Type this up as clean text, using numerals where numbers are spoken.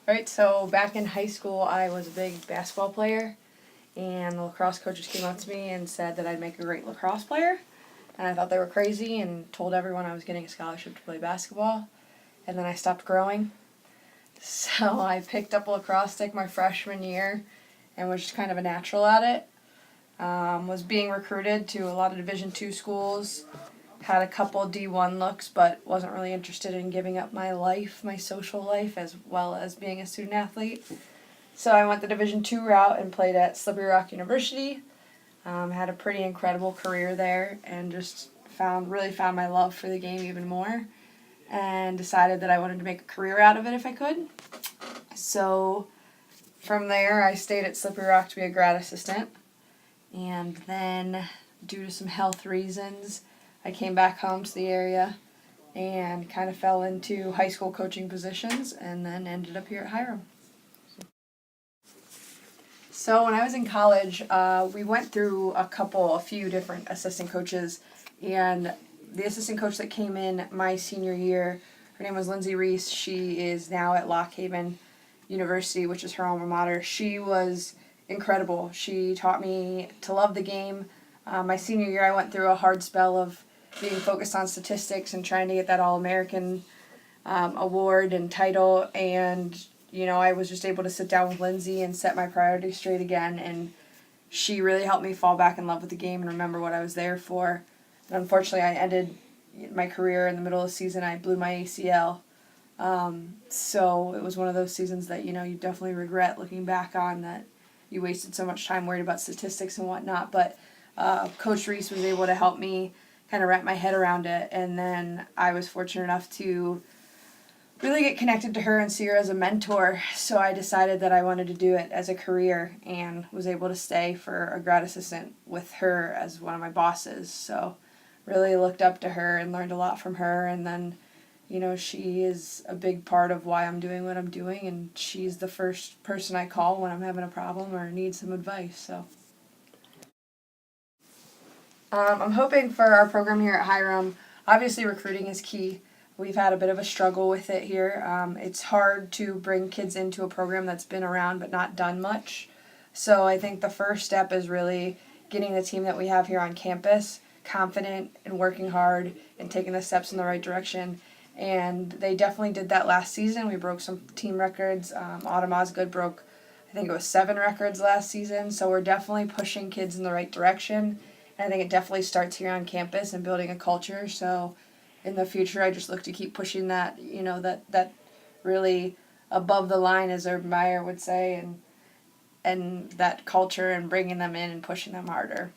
Alright, so back in high school I was a big basketball player, and the lacrosse coaches came up to me and said that I'd make a great lacrosse player, and I thought they were crazy and told everyone I was getting a scholarship to play basketball, and then I stopped growing. So I picked up a lacrosse stick my freshman year and was just kind of a natural at it. Was being recruited to a lot of Division II schools, had a couple D1 looks, but wasn't really interested in giving up my life, my social life, as well as being a student athlete. So I went the Division II route and played at Slippery Rock University. Had a pretty incredible career there, and just really found my love for the game even more, and decided that I wanted to make a career out of it if I could. So from there, I stayed at Slippery Rock to be a grad assistant, and then due to some health reasons, I came back home to the area and kind of fell into high school coaching positions, and then ended up here at Hiram. So when I was in college, we went through a few different assistant coaches, and the assistant coach that came in my senior year, her name was Lindsay Reese. She is now at Lock Haven University, which is her alma mater. She was incredible. She taught me to love the game. My senior year, I went through a hard spell of being focused on statistics and trying to get that All-American award and title, and I was just able to sit down with Lindsay and set my priorities straight again, and she really helped me fall back in love with the game and remember what I was there for. And unfortunately, I ended my career in the middle of the season. I blew my ACL. So it was one of those seasons that, you definitely regret looking back on, that you wasted so much time worried about statistics and whatnot. But Coach Reese was able to help me kind of wrap my head around it. And then I was fortunate enough to really get connected to her and see her as a mentor. So I decided that I wanted to do it as a career, and was able to stay for a grad assistant with her as one of my bosses. So really looked up to her and learned a lot from her. And then, she is a big part of why I'm doing what I'm doing, and she's the first person I call when I'm having a problem or need some advice. So I'm hoping for our program here at Hiram. Obviously, recruiting is key. We've had a bit of a struggle with it here. It's hard to bring kids into a program that's been around but not done much. So I think the first step is really getting the team that we have here on campus confident and working hard and taking the steps in the right direction. And they definitely did that last season. We broke some team records. Autumn Osgood broke, I think it was 7 records last season. So we're definitely pushing kids in the right direction. And I think it definitely starts here on campus and building a culture. So in the future, I just look to keep pushing that, that really above the line, as Urban Meyer would say, and that culture, and bringing them in and pushing them harder.